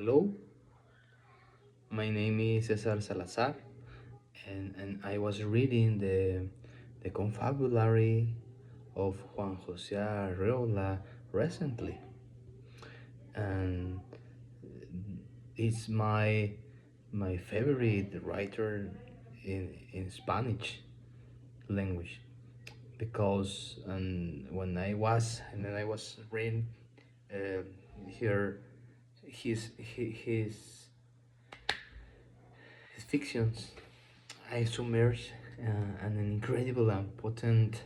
Hello, my name is Cesar Salazar, and I was reading the confabulary of Juan José Arreola recently, and it's my favorite writer in Spanish language because when I was reading uh, here his fictions, I submerged an incredible and potent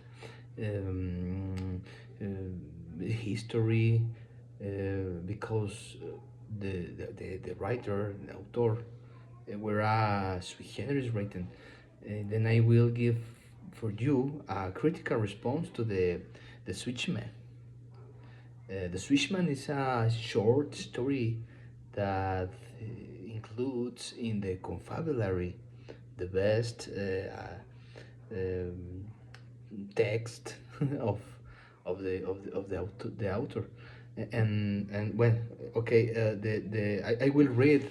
um, history because the writer, the author, were sui generis written. Then I will give for you a critical response to the Switchman. The Switchman is a short story that includes in the confabulary the best um, text of the author. And well, okay, I will read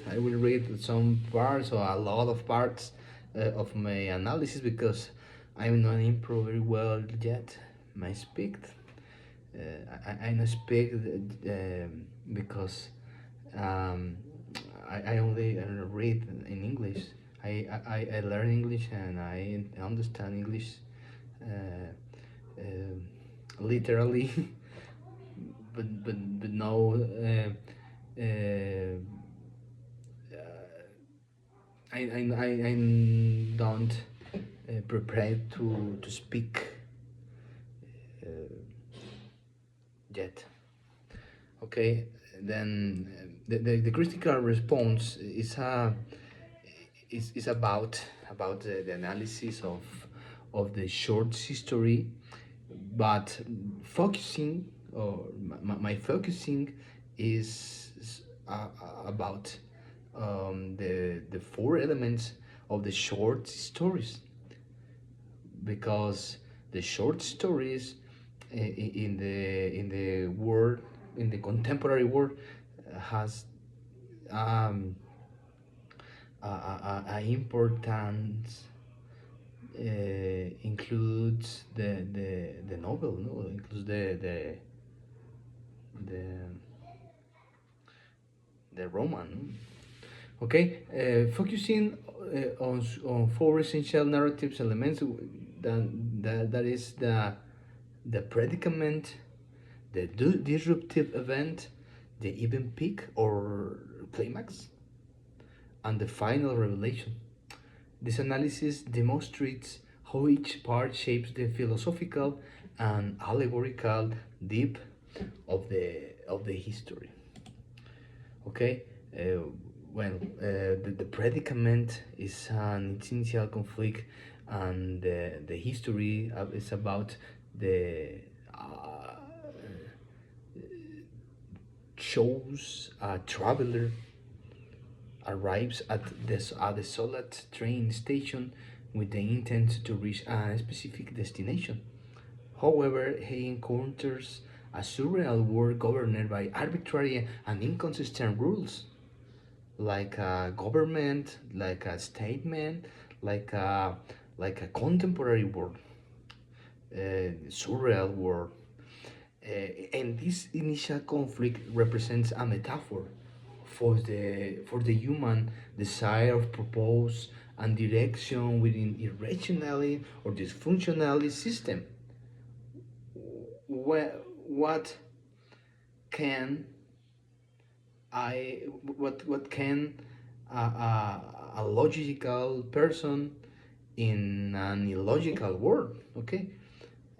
some parts or a lot of parts of my analysis because I'm not improve very well yet. I speak. I not speak because um, I only read in English. I learn English and I understand English uh, uh, literally, but no. I don't prepare to speak yet. Okay, then the critical response is about the analysis of the short history, but focusing or my focusing is about the four elements of the short stories because the short stories in the world in the contemporary world has um, a importance includes the novel, no, includes the the roman. Okay, focusing on four essential narratives elements that is the predicament, the disruptive event, the even peak or climax, and the final revelation. This analysis demonstrates how each part shapes the philosophical and allegorical depth of the history. Okay, the predicament is an initial conflict, and the history is about the shows a traveler arrives at a desolate train station with the intent to reach a specific destination. However, he encounters a surreal world governed by arbitrary and inconsistent rules, like a government, like a statement, like a contemporary world, surreal world. And this initial conflict represents a metaphor for the human desire of purpose and direction within irrationality or dysfunctionality system. What can what can a logical person in an illogical world? Okay,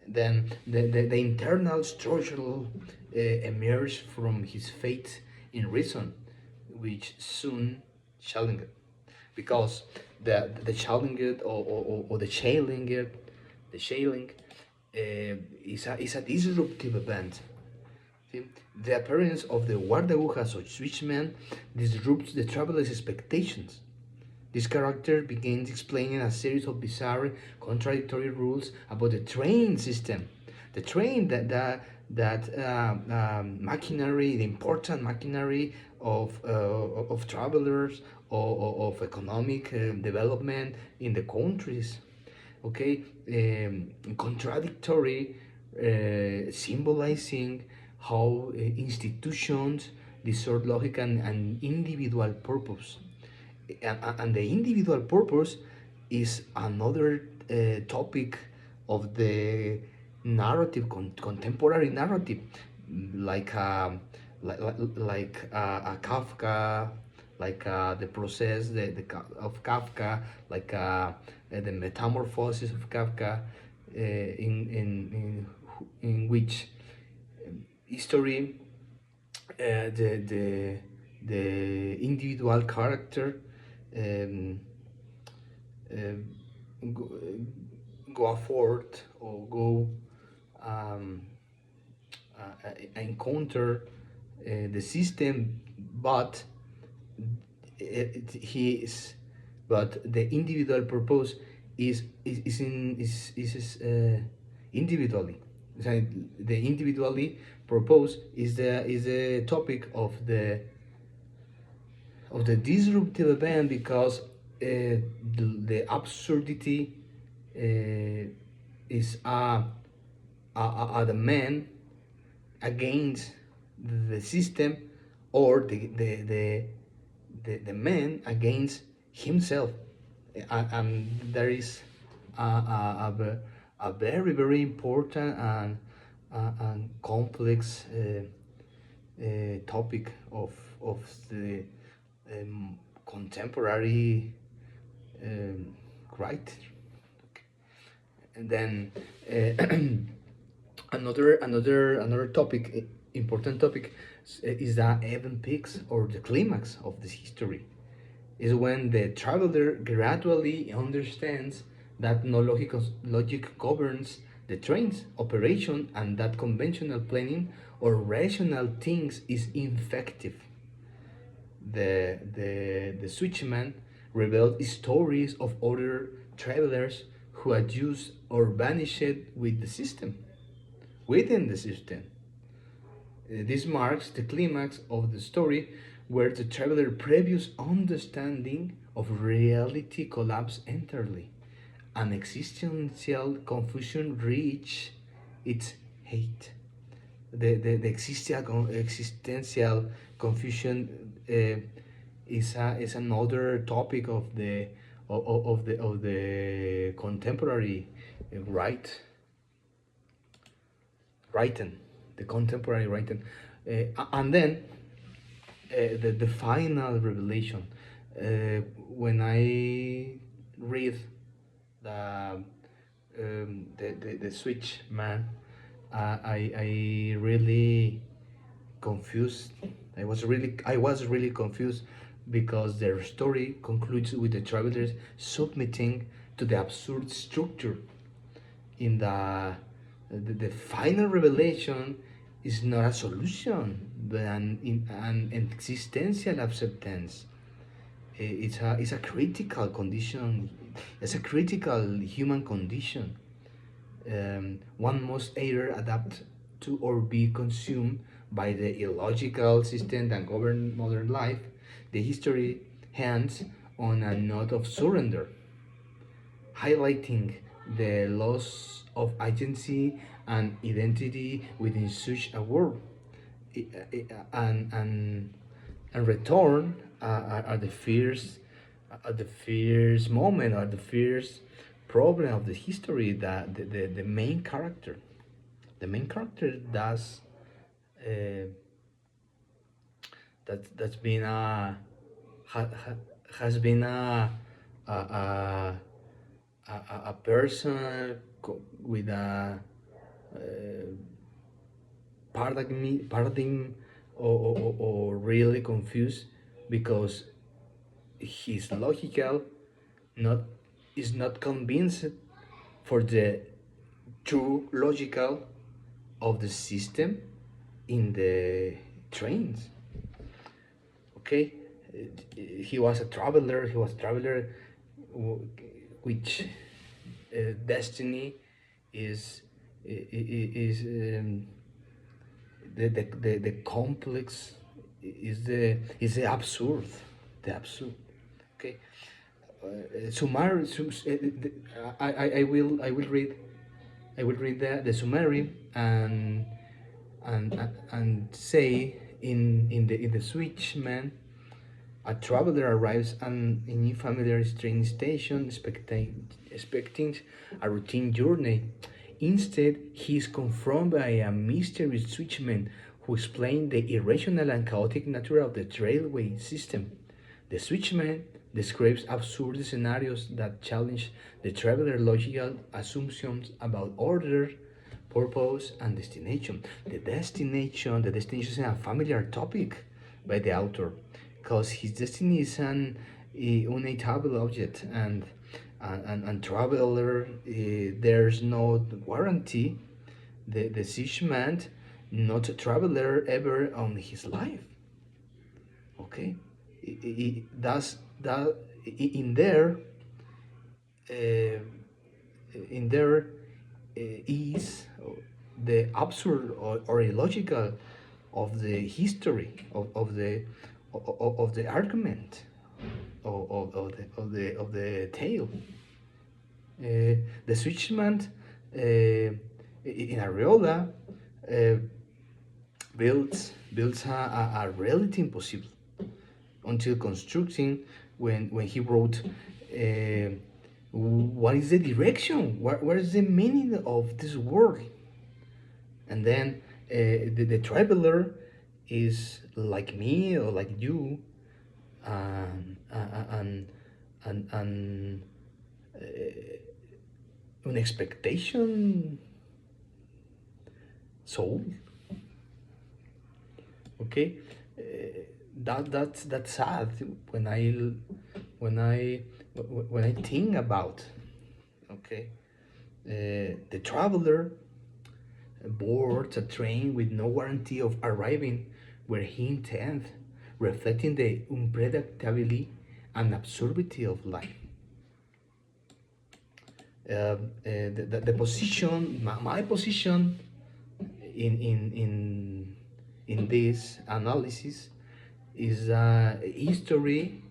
then the internal structural emerge from his faith in reason, which soon challenged because the challenged or the chailing is a disruptive event. See, the appearance of the guardagujas or switchman disrupts the traveler's expectations. This character begins explaining a series of bizarre, contradictory rules about the train system. The train that machinery, the important machinery of travelers, of economic development in the countries. Okay, contradictory, symbolizing how institutions distort logic and individual purpose. And the individual purpose is another topic of the narrative, contemporary narrative, like a Kafka, like the process of Kafka, like the metamorphosis of Kafka, in which history, the individual character um, um, go, go forward or go um, encounter the system, but he is, but the individual purpose is individually. So the individually purpose is the topic of the disruptive event, because the absurdity is the man against the system, or the man against himself. And there is a very, very important and complex topic of the contemporary um, right. And then another topic, important topic, is the event peaks or the climax of this history. Is when the traveler gradually understands that no logic governs the train's operation, and that conventional planning or rational things is ineffective. The Switchman revealed stories of other travelers who adjust or vanished with the system, within the system. This marks the climax of the story, where the traveler's previous understanding of reality collapses entirely, and existential confusion reach its height. The existential confusion is another topic of the contemporary right writing, the contemporary writing, and then the final revelation. When I read the the Switch Man, I really confused. I was really confused, because their story concludes with the travelers submitting to the absurd structure. In the final revelation is not a solution, but an existential acceptance. It's a critical condition. It's a critical human condition. One must either adapt to or be consumed by the illogical system that govern modern life. The history hands on a note of surrender, highlighting the loss of agency and identity within such a world. And return are the fierce moment, or the fierce problem of the history, that the main character does, uh, that's been has been a person with a uh, paradigm, or really confused, because his logical not is not convinced for the true logical of the system in the trains. Okay. He was a traveler. Which destiny is is the complex is the absurd, the absurd. Okay, summary. I will read the summary and say in the Switchman, a traveler arrives at a new familiar train station, expecting a routine journey. Instead, he is confronted by a mysterious switchman who explains the irrational and chaotic nature of the railway system. The switchman describes absurd scenarios that challenge the traveler's logical assumptions about order, purpose, and destination. The destination is a familiar topic by the author, because his destiny is an unattainable object, and traveler, there's no guarantee. The siege meant not a traveler ever on his life. Okay, that's that in there. Uh, in there is the absurd or illogical of the history of the argument of the tale. The Switchman in Arreola uh, builds a reality impossible until constructing when he wrote what is the direction, what is the meaning of this world. And then the traveler is like me or like you, and and an expectation soul. Okay, that's sad when I think about. Okay, the traveler boards a train with no guarantee of arriving where he intends, reflecting the unpredictability and absurdity of life. The position, my position in this analysis is history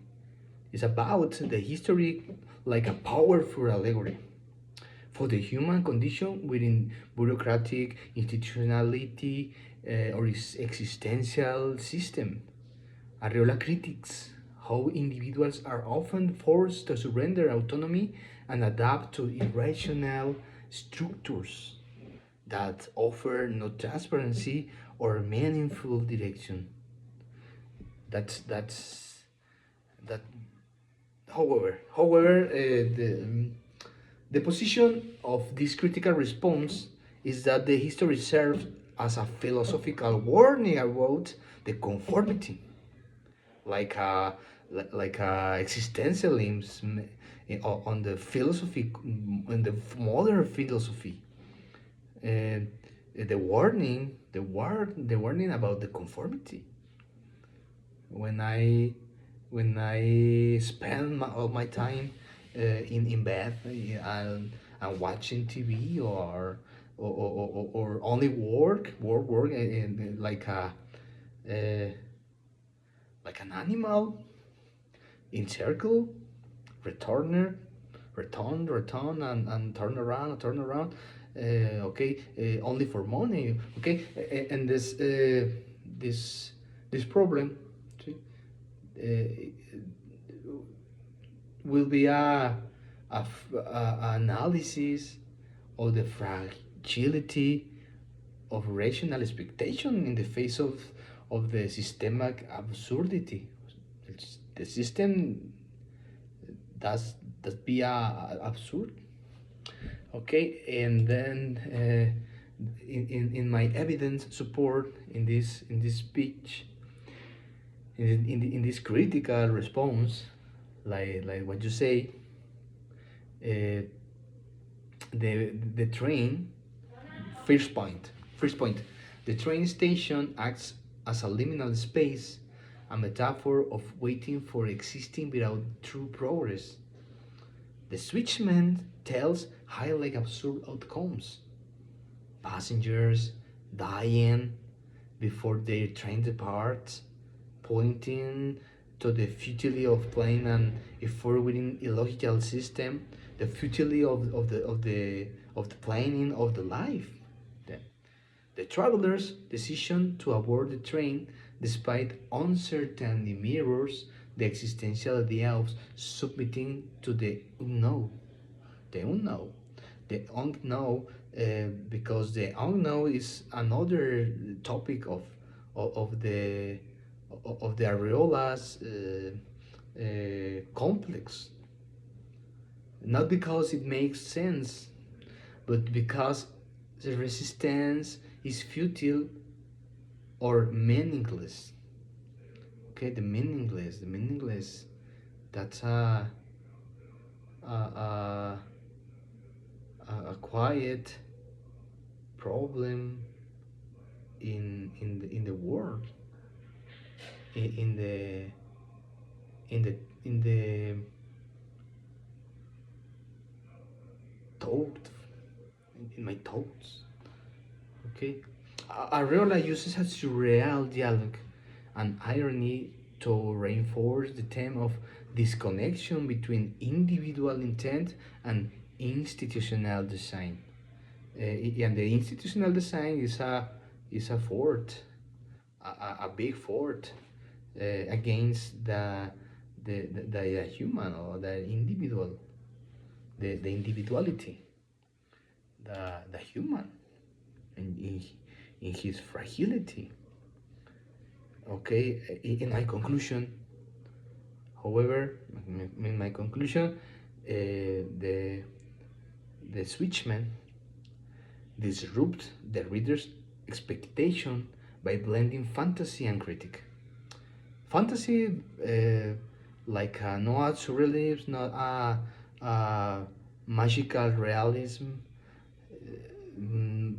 is about the history like a powerful allegory for the human condition within bureaucratic institutionality or its existential system. Arreola critiques how individuals are often forced to surrender autonomy and adapt to irrational structures that offer no transparency or meaningful direction. That's that. However, the position of this critical response is that the history serves as a philosophical warning about the conformity, like a like a existentialism on the philosophy, on the modern philosophy, and the warning about the conformity. When I spend all my time in bed and watching TV or only work and uh, like an animal in circle, returner, return and turn around. Okay, only for money. Okay, and this this problem, see, will be a analysis of the fragility of rational expectation in the face of the systemic absurdity. The system does be absurd. Okay, and then in my evidence support in this speech, in this critical response, like what you say, uh, the train first point, the train station acts as a liminal space, a metaphor of waiting for existing without true progress. The switchman tells highly absurd outcomes, passengers dying before they train the parts, pointing to the futility of playing an effort within illogical system, the futility of the planning of the life. The, the traveler's decision to abort the train, despite uncertainty, mirrors the existential idea of submitting to the unknown. The unknown. The unknown, because the unknown is another topic of the Arreola's complex. Not because it makes sense, but because the resistance is futile or meaningless. Okay, the meaningless. That's a, a quiet problem in the world, in the in the in the thought, in my thoughts. Okay, Arreola uses a surreal dialogue and irony to reinforce the theme of disconnection between individual intent and institutional design. And the institutional design is a fort, a big fort against the human or the individual, the individuality, the human, and in his fragility. Okay, in my conclusion, however, in my conclusion, the Switchman disrupt the reader's expectation by blending fantasy and critique. Fantasy, like not surrealism, not magical realism. Mm,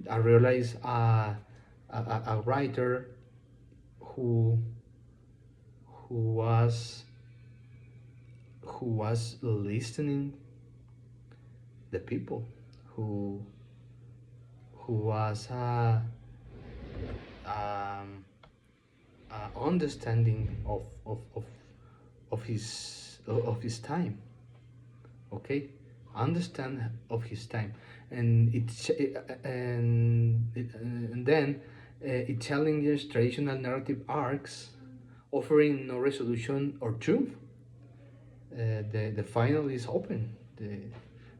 I realize a writer who who was who was listening the people, who was um, understanding of his time. Okay, understand of his time, and then it challenges traditional narrative arcs, offering no resolution or truth. The final is open.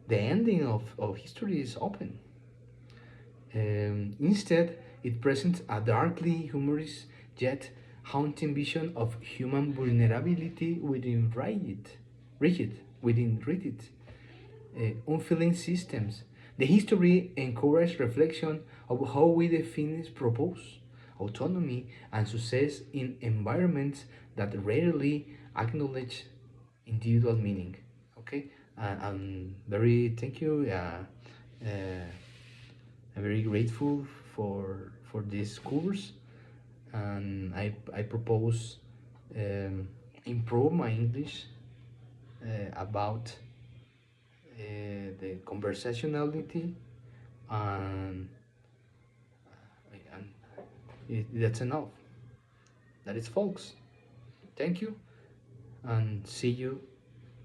The ending of history is open. Instead, it presents a darkly humorous yet haunting vision of human vulnerability within rigid, unfeeling systems. The history encourages reflection of how we define purpose, autonomy, and success in environments that rarely acknowledge individual meaning. Okay, I'm very thank you. Uh, I'm very grateful for this course, and I propose improve my English about the conversationality, and that's enough. That is, folks. Thank you, and see you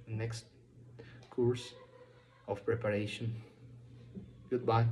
next course of preparation. Goodbye.